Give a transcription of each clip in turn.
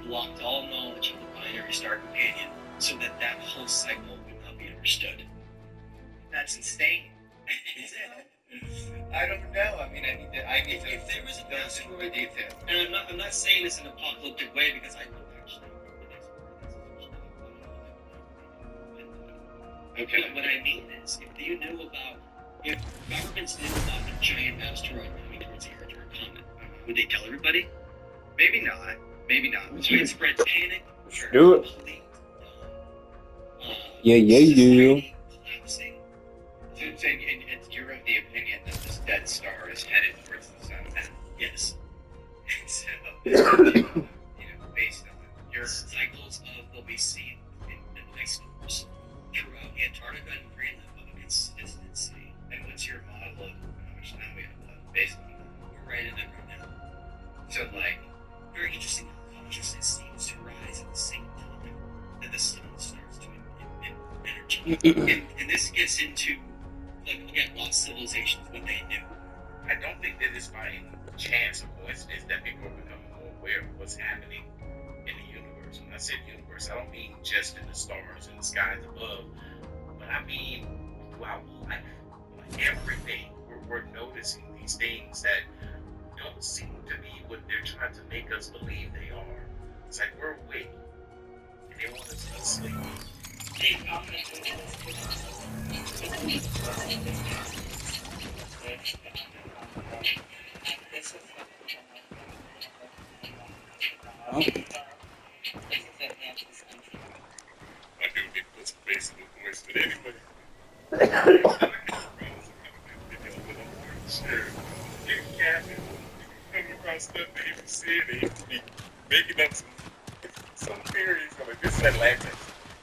blocked all knowledge of the binary star companion so that that whole cycle would not be understood. That's insane. I don't know. I mean, I need to. If there was an asteroid, detail. And I'm not saying this in an apocalyptic way because I know actually the next. Okay. What I mean is, if governments knew about a giant asteroid coming towards the Earth or a comet, would they tell everybody? Maybe not. Maybe not. Widespread panic. Sure. Do it. Complete, yeah. Collapsing. And you're of the opinion that this dead star is headed towards the sun. Yes. So, based on your cycles of what we see in ice cores throughout Antarctica and Greenland of a consistency. And what's your model of how much time we have based on that? We're right in it right now. So, very interesting how consciousness seems to rise at the same time that the sun starts to emit energy. and this gets into, again, lost civilizations, what they knew. I don't think that it's by any chance or coincidence that people are becoming more aware of what's happening in the universe. When I say universe, I don't mean just in the stars and the skies above, but I mean throughout life. Every day we're noticing these things that don't seem to be what they're trying to make us believe they are. It's like we're awake and they want us to sleep. Oh. I do get this basically wasted anyway. You can't come across stuff that you can see it, you be making up some theories. Like, this is Atlantis.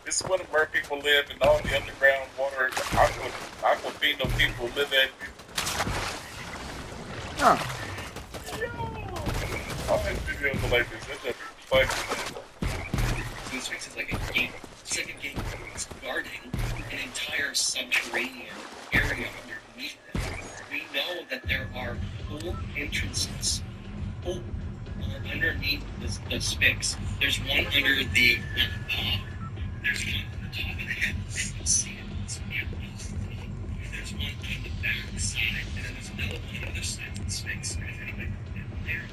This is where the mer people live and all the underground water aquafina people live at. Huh. All these videos are like this. That's just funny. These things is like a game. It's like a game that's guarding an entire subterranean area underneath it. We know that there are 4 entrances underneath the Sphinx. There's one under the paw. There's one on the top of the head. You can see it. It's beautiful. There's one on the back side, and then there's another one on the other side of the Sphinx. And if anybody knows there,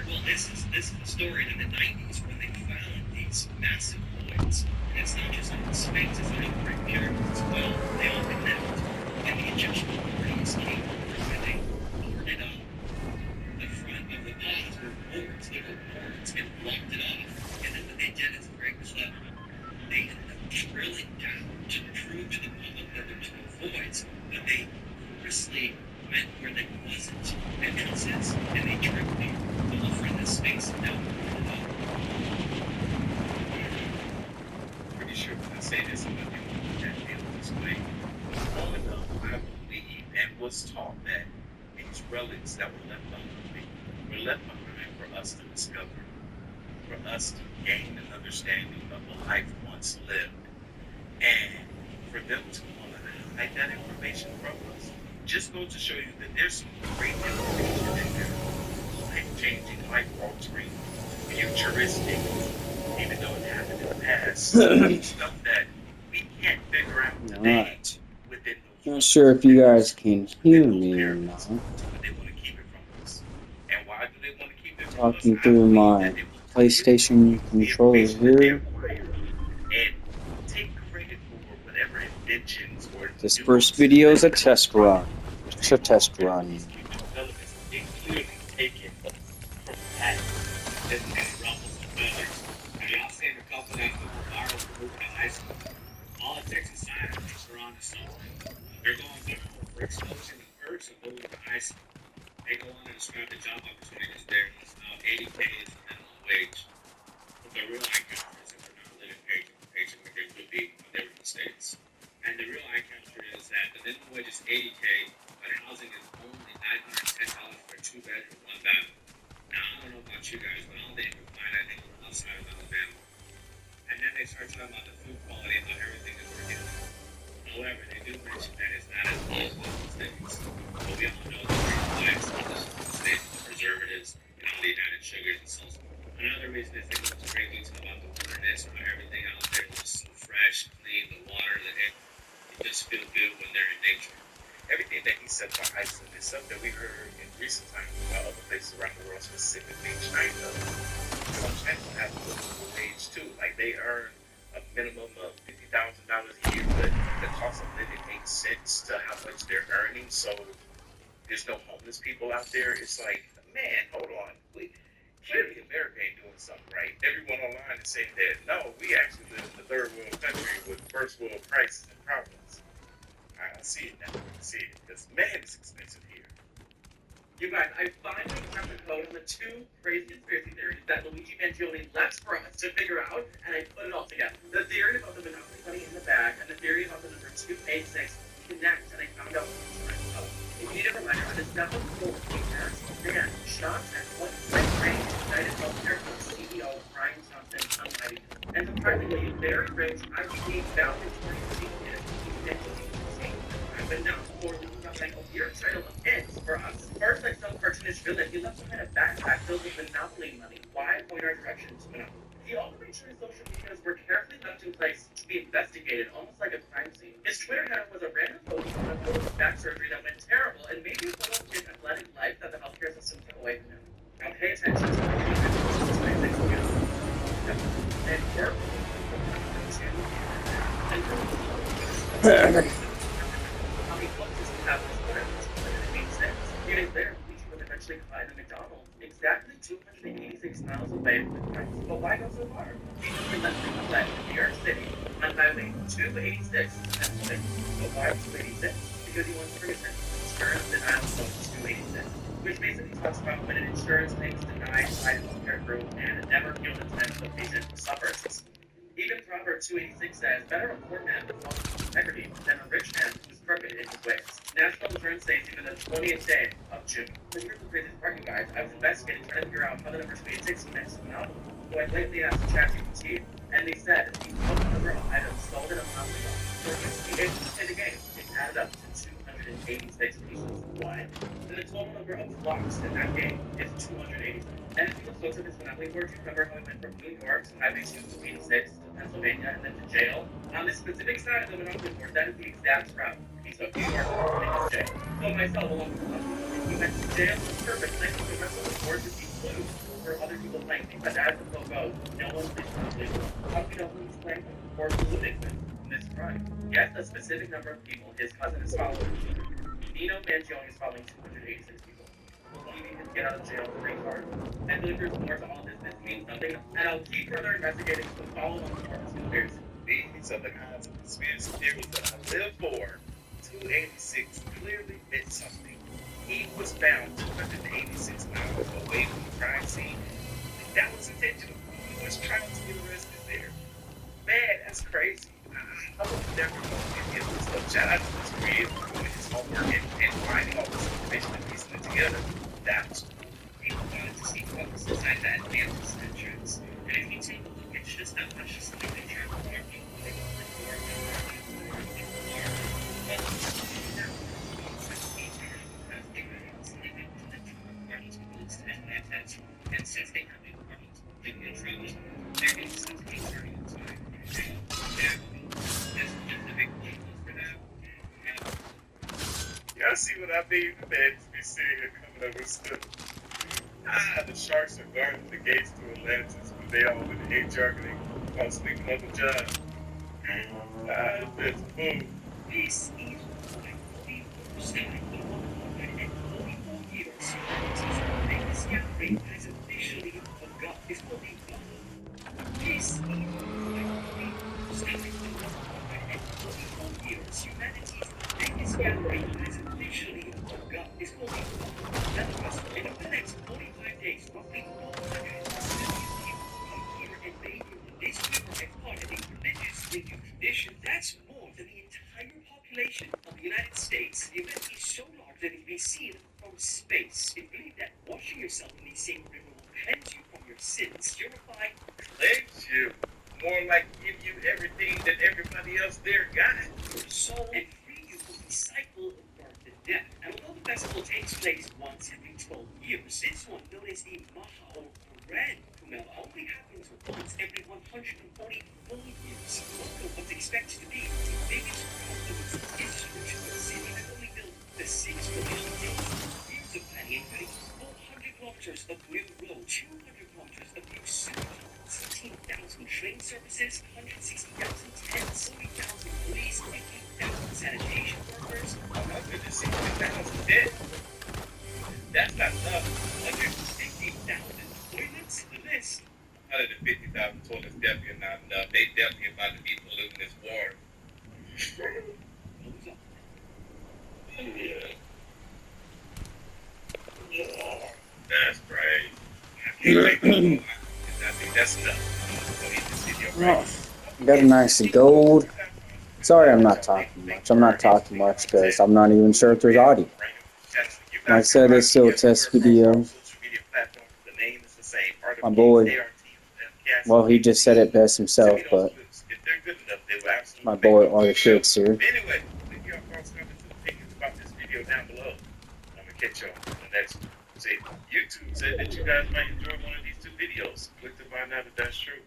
well, this is the story in the 90s when they found these massive voids. And it's not just in the Sphinx, it's in the Great Pyramids as well. They all connect. And the Egyptian authorities came through and they boarded up the front of the pods were boards. They were boards and blocked it off. And then what they did is very clever. They ended up drilling down to prove to the public that there was no voids, but they purposely went where there wasn't entrances, and they tricked the whole front of the space and now boarded it up. Pretty sure when I say this, I'm not going to that deal this way. Long enough, I believe and was taught that these relics that were left behind for us to discover, for us to gain an understanding of the life once lived, and for them to want to hide that information from us. Just goes to show you that there's some great information in there, life-changing, life-altering, futuristic, even though it happened in the past, stuff that we can't figure out today. Right. Within those. Not sure if you guys can hear me or not. But they want to keep it from us. And why do they want to keep it from us? Talking through my PlayStation controller here. And take credit for whatever inventions or This first video is a test run. It's a test run. It clearly taken from that. I've seen a couple of these viral moving in high school. All it takes is scientists are on the sun. They're going for explosion of Earth and moving to ice. They go on and describe the job opportunities there. It's now 80K is the minimum wage. But the real eye counters if they're not living paycheck to paycheck like they would be when they were in the States. And the real eye counter is that the minimum wage is 80K, but housing is only $910 for a 2-bedroom, 1-bath. Now, I don't know about you guys, but I don't think you can find anything outside of Alabama. And then they start talking about the food quality and how everything is organic. However, they do mention that it's not as good as those things. But we all know the green flags of the states, the preservatives, and all the added sugars and so forth. Another reason is they go to great detail about the wilderness, how everything out there was so fresh, clean, the water, the air. You just feel good when they're in nature. Everything that he said about Iceland is something that we heard in recent times about other places around the world, specifically China. China has a livable wage too. Like they earn a minimum of $50,000 a year, but the cost of living makes sense to how much they're earning. So there's no homeless people out there. It's like, man, hold on. Clearly America ain't doing something right. Everyone online is saying that no, we actually live in the third world country with first world crisis and problems. I see it now. I see it. Because man, it's expensive here. You guys, I finally cracked the code on the two crazy conspiracy theories that Luigi Mangione left for us to figure out, and I put it all together. The theory about the Monopoly money in the bag, and the theory about the number 286 connect, and I found out what it's right. So, if you need a reminder, on this episode 4, Dan shot at point blank range United Healthcare Group CEO Brian Johnson unlighted. And surprisingly, very rich IPA valedictorian genius, but now for like a weird title of hits for us. First, like some cartoonish villain, he left behind a backpack filled with Monopoly money. Why point our direction to Monopoly? He also made sure his social medias were carefully left in place to be investigated, almost like a crime scene. His Twitter header was a random photo of a photo of back surgery that went terrible, and maybe a photo of his athletic life that the healthcare system took away from him. Now pay attention to the and work and Unit there, Luigi would eventually buy the McDonald's exactly 286 miles away from the place. But why go so far? Because he left the left in New York City on Highway 286 Pennsylvania. But why 286? Because he wants to bring his insurance denial code 286, which basically talks about when an insurance claim is denied by a healthcare group and never healed its the patient suffers. Even Proverb 286 says, better a poor man with lost integrity than a rich man who's crooked in his ways. National Insurance Day is even the 20th day of June. But here's the craziest part, you guys. I was investigating, trying to figure out how the number 286 connects to an album. So I lately asked ChatGPT, and they said the total number of items sold in a monthly for which the able to play the game, it added up to 286 pieces. What? And the total number of blocks in that game is 286. And if you just looked at this Monopoly board, you remember how it went from New York to Highway 286 to Pennsylvania and then to jail? On this specific side of the Monopoly board, that is the exact route. He took New York to jail. So myself, along with if he went to jail, it's perfect. Thanks to the rest of the board to be blue for other people playing. Because as the flow goes, no one plays Monopoly. How do we know who's playing or who exists in this crime? Guess the specific number of people his cousin is following. Nino Mangione is following 286 people. He can get out of jail free card. I believe there's more to all this. This means something, and I'll keep further investigating to follow on more conspiracy. These are the kinds of conspiracy theories that I live for. 286 clearly meant something. He was found 286 miles away from the crime scene. That was intentional. He was trying to get arrested there. Man, that's crazy. I would never know any of this stuff. Shout out to this creator for doing his homework and finding all this information and piecing it together. That was cool. People wanted to see what was inside that Atlantis entrance. And if you take a look, it's just that much just like they try to warn people. They go like more and more and more. And now, and since they have been working to the intrusion, there is some history inside. Y'all see what I mean? Man, to be sitting here coming up with stuff. The sharks are guarding the gates to Atlantis, but they all in the jargoning while sleeping on the job. That's boom. This is like 44% of the world, and 44 years since the biggest gathering has officially begun. It's called the This is like 44% of the world, and 44 years humanity's biggest gathering has officially begun. It's called the and over the next 45 days, roughly 400 million people come here and bathe in this river as part of a religious renewed tradition. That's more than the entire population of the United States. The event is so large that it can be seen from space. They believe that washing yourself in the same river will cleanse you from your sins. Purify, Cleanse you. More like give you everything that everybody else there got. your soul and free you from the cycle of birth and death. And although the festival takes place once every 12 years, this one, known as the Maha or Grand Kumela, once every 144 years. Local was expected to be the biggest problem in history to a city that only built the 6 million days. Years of planning, including 400 kilometers of new road, 200 kilometers of new sewage, 16,000 train services, 160,000 tents, 40,000 police, 50,000 sanitation workers. Oh my goodness, 60,000 dead. That's not enough. 150,000 toilets. The list. 150,000 toilets definitely not enough. They definitely about to be polluting this water. That's crazy. I can't take that. I think that's enough. So he's just in your race. Got a nice gold. Sorry, I'm not talking much. I'm not talking much because I'm not even sure if there's audio. Like I said, it's still a test video. My boy, well, he just said it best himself, but my boy are the kids here. Anyway, leave your thoughts, comments, and opinions about this video down below. I'm gonna catch y'all on the next one. See, YouTube said that you guys might enjoy one of these 2 videos. Click to find out if that's true.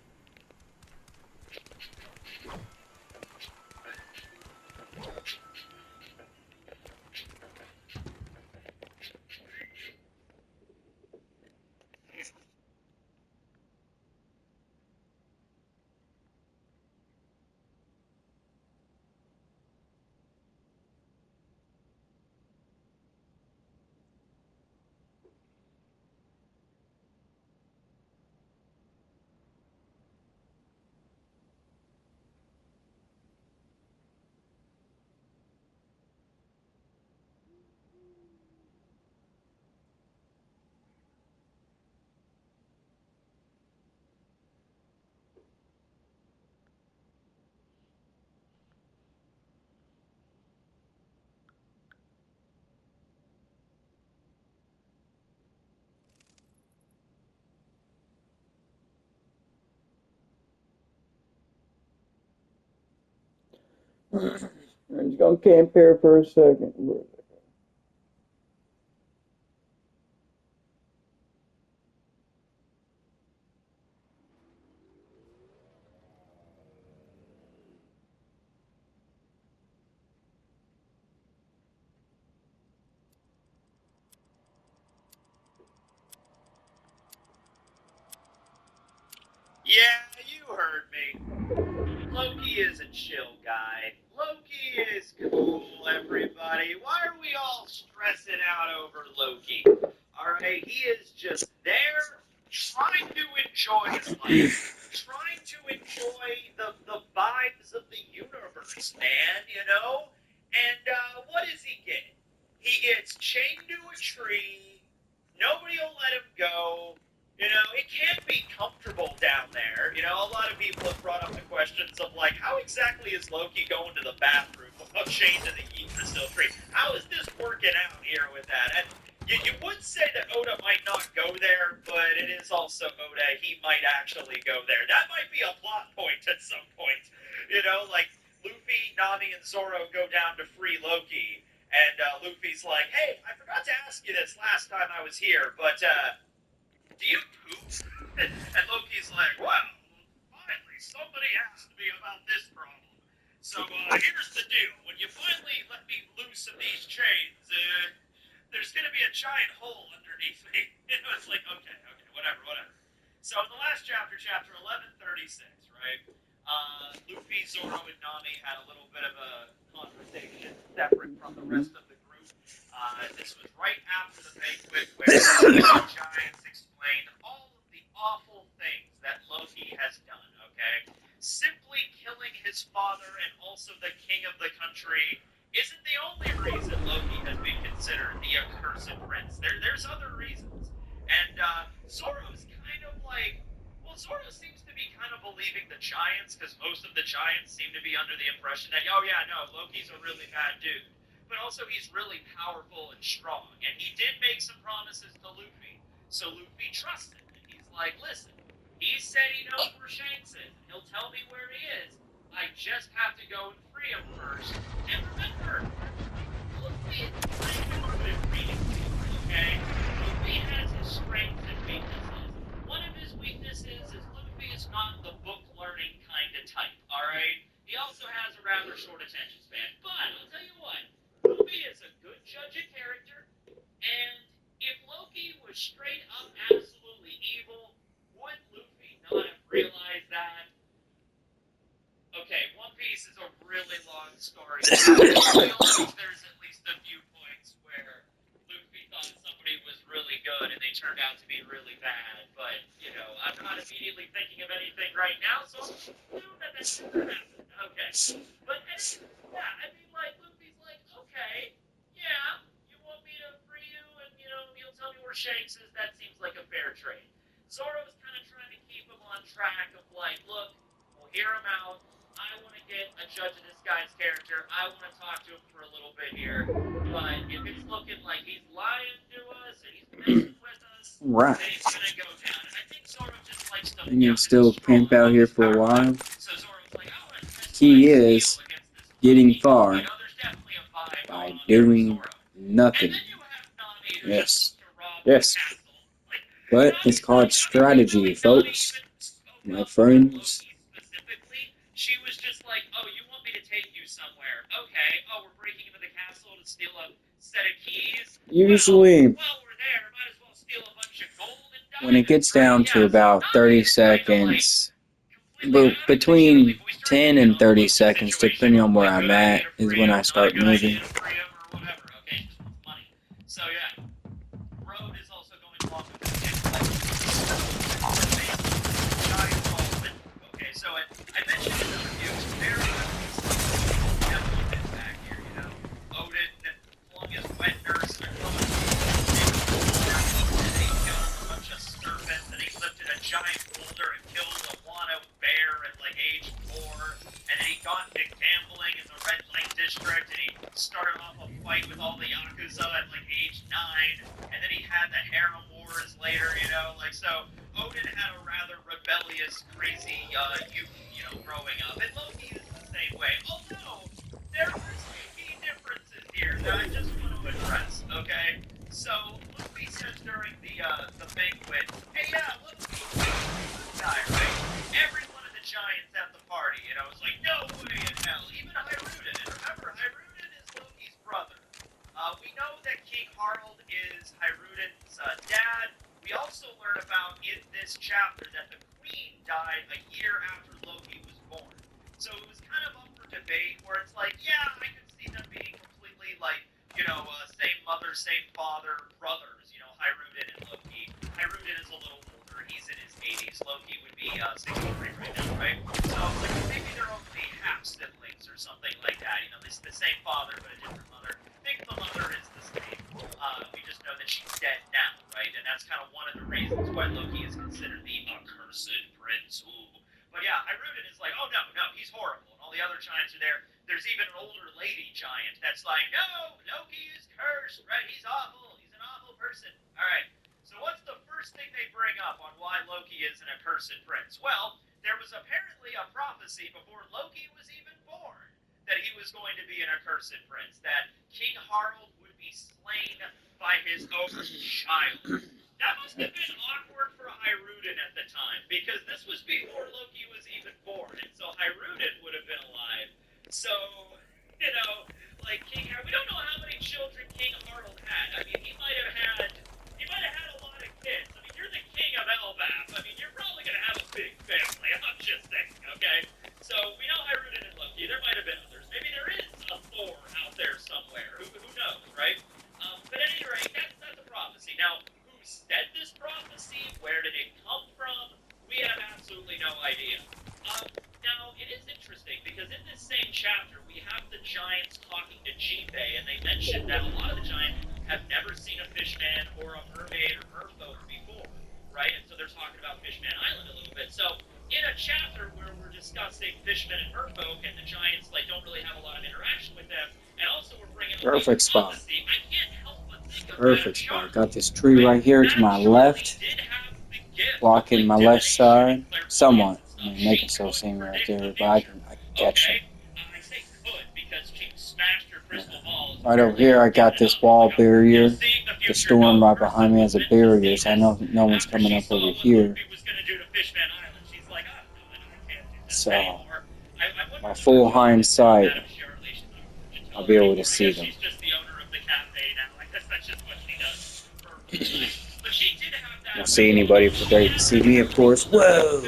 I'm just gonna camp here for a second. Yeah, you heard me. Loki is a chill guy. Loki is cool, everybody. Why are we all stressing out over Loki? Alright, he is just there trying to enjoy his life. Trying to enjoy the vibes of the universe, man, you know? And what does he get? He gets chained to a tree. Nobody will let him go. You know, it can't be comfortable down there. You know, a lot of people have brought up the questions of, like, how exactly is Loki going to the bathroom without chained to the Yggdrasil tree? How is this working out here with that? And you would say that Oda might not go there, but it is also Oda. He might actually go there. That might be a plot point at some point. You know, like, Luffy, Nami, and Zoro go down to free Loki. And Luffy's like, hey, I forgot to ask you this last time I was here, but, do you poop? And Loki's like, well, finally, somebody asked me about this problem. So here's the deal. When you finally let me loosen these chains, there's going to be a giant hole underneath me. And it's like, okay, whatever. So in the last chapter, chapter 1136, right, Luffy, Zoro, and Nami had a little bit of a conversation separate from the rest of the group. This was right after the banquet where the giants explained all of the awful things that Loki has done, okay? Simply killing his father and also the king of the country isn't the only reason Loki has been considered the accursed prince. There's other reasons. And Zoro's kind of like, well, Zoro seems to be kind of believing the giants, because most of the giants seem to be under the impression that, oh yeah, no, Loki's a really bad dude. But also he's really powerful and strong. And he did make some promises to Luffy. So Luffy trusted. And he's like, listen, he said he knows where Shanks is. He'll tell me where he is. I just have to go and free him first. And remember, Luffy is kind of good at reading people, okay? Luffy has his strengths and weaknesses. One of his weaknesses is Luffy is not the book learning kind of type, alright? He also has a rather short attention span. But I'll tell you what, Luffy is a good judge of character, and if Loki was straight up absolutely evil, would Luffy not have realized that? Okay, One Piece is a really long story. I feel like there's at least a few points where Luffy thought somebody was really good and they turned out to be really bad. But, you know, I'm not immediately thinking of anything right now, so I'll assume that that never happened. Okay. But, yeah, I mean, like, Luffy's like, okay, yeah, you want me to free you and, you know, you'll tell me where Shanks is. That seems like a fair trade. Zoro's kind of trying to keep him on track of, like, look, we'll hear him out. I want to get a judge of this guy's character. I want to talk to him for a little bit here. But if it's looking like he's lying to us and he's messing with us, Right. then he's going to go down. And I think Zoro just likes to... You can still camp out here for a while. So Zoro's like, I want to test Key my is skill against this getting Loki. far I know there's definitely a vibe by going on there with doing Zoro. nothing. And then you have Nami who Yes. just wants to rob Yes. the castle. Like, But it's called strategy, folks. My friends. Specifically, she was just like, oh, you want me to take you somewhere? Okay. Oh, we're breaking into the castle to steal a set of keys? Usually, Well, we're there. Might as well steal a bunch of gold and diamonds. when it gets down to about 30 seconds, between 10 and 30 seconds, depending on where I'm at, is when I start moving. So, yeah. Road is also going along with this. Okay, so I mentioned in the review, very good back here, you know. Odin flung his wet nurse across and he killed a bunch of serpents, and he lifted a giant boulder and killed a Wano bear at like age 4, and then he got into gambling in the Red Light District, and he started off a fight with all the Yakuza at like age 9, and then he had the harem wars later, you know, like, so Odin had a rather rebellious, crazy youth, you know, growing up, and Loki is the same way, although there are some key differences here that I just want to address, okay? So, Luffy says during the banquet, hey, yeah, look, guy, right? Every one of the giants at the party, you know, it's like, no way in hell, even Hyruden, and remember, Hyruden is Loki's brother. We know that King Harald is Hyruden's dad. We also learn about in this chapter that the queen died a year after Loki was born. So it was kind of up for debate where it's like, yeah, I could see them being completely like, you know, same mother, same father, brothers, you know, Hyruden and Loki. Hyruden is a little older. He's in his 80s. Loki would be 63 right now, right? So like, maybe they're only half siblings or something like that. You know, this the same father but a different mother. I think the mother is the same. We just know that she's dead now, right? And that's kind of one of the reasons why Loki is considered the accursed prince. Ooh. But yeah, Hyruden is like, oh no, he's horrible. And all the other giants are there. There's even an older lady giant that's like, no, Loki is cursed, right? He's awful. He's an awful person. All right. So what's the first thing they bring up on why Loki is an accursed prince? Well, there was apparently a prophecy before Loki was even born that he was going to be an accursed prince, that King Harald would be slain by his own child. That must have been awkward for Hyruden at the time, because this was before Loki was even born, and so Hyruden would have been alive. So, you know, like King Harald, we don't know how many children King Harald had. I mean, he might have had a lot of kids. I mean, you're the king of Elbaf. I mean, you're probably going to have a big family. I'm just saying, okay? So, we know Hyruden and Loki. There might have been others. Maybe there is a Thor out there somewhere. Who knows, right? But at any rate, that's a prophecy. Now, who said this prophecy? Where did it come from? We have absolutely no idea. Now, it is interesting, because in this same chapter, we have the giants talking to Jinbei, and they mention that a lot of the giants have never seen a fishman or a mermaid or merfolk before, right? And so they're talking about Fishman Island a little bit. So, in a chapter where we're discussing fishmen and merfolk, and the giants like don't really have a lot of interaction with them, and also we're bringing Perfect spot. prophecy, I can't help but think of Perfect that spot. chart. Got this tree right here to my left, blocking my left side, somewhat. I mean, make it so seem right there, but I can catch it. I say could because she smashed her crystal balls. Right over here, I got this wall barrier. The storm right behind me has a barrier, so I know no one's coming up over here. like, oh, no, I can't do this So, anymore. my full hindsight, I'll be able to see them. She's just the owner of the cafe now. I guess that's just what she does. But she did have that. Don't see anybody, but they can see me, of course. Whoa!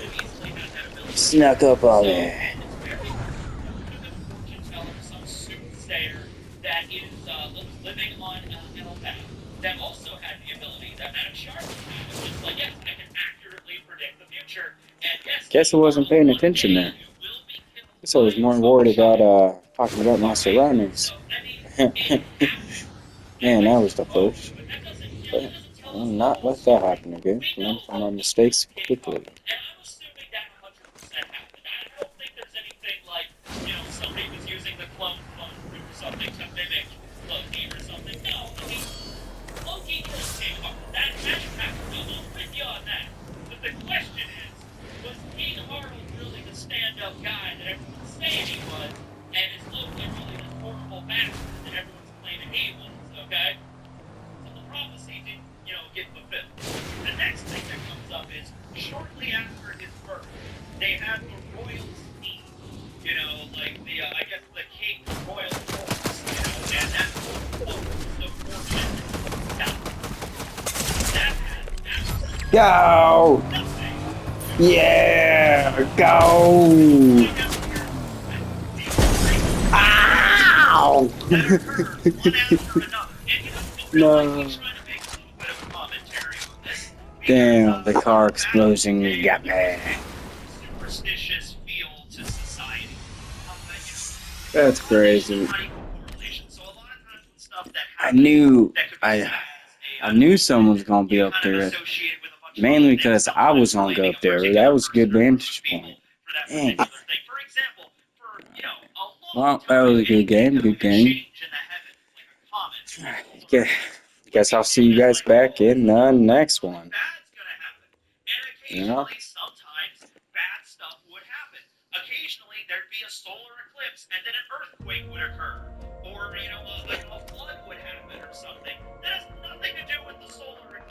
Snuck up on me. It's very fortune teller, some soothsayer that was living on Elba that also had the ability that Madame Sharp had. It's just like, yes, I can accurately predict the future. And yes, Guess I wasn't paying attention there. Guess I was more worried about talking about my surroundings. Man, that was the first. But I'll not let that happen again. Learn from my mistakes quickly. And I'm assuming that 100% happened. I don't think there's anything like, somebody was using the clone phone or something to mimic Loki or something. No, I mean, Loki is King Harald. That happened. I'm with you on that. But the question is, was King Harald really the stand-up guy that everyone's saying he was? And is Loki really this horrible bastard that everyone's claiming he was? Okay? So the prophecy didn't, get fulfilled. The next thing that comes up is shortly after his birth, they had the royal steed. Like I guess the king royal horse, and that was the fortune that had absolutely Go! nothing. Yeah! Go! Ow! That occurred one after another. And No. like he's trying to make a little bit of commentary on this. Damn, the car explosion got me. Superstitious feel to society. That's crazy. So a lot of times when stuff that I happens knew, that could be I, seen as I knew someone was gonna be up there. associated with a bunch of Mainly other because things, I was sometimes gonna go blaming up a there. particular That was a good person or group vantage of people point. for that Dang. particular thing. For example, for a long Well, that time, was a good game. anything Good that would game. change in the heavens, like a comet, Guess I'll see you guys back in the next one. bad's gonna happen. And Yeah. occasionally, sometimes, bad stuff would happen. Occasionally, there'd be a solar eclipse, and then an earthquake would occur. Or, a flood would happen or something. That has nothing to do with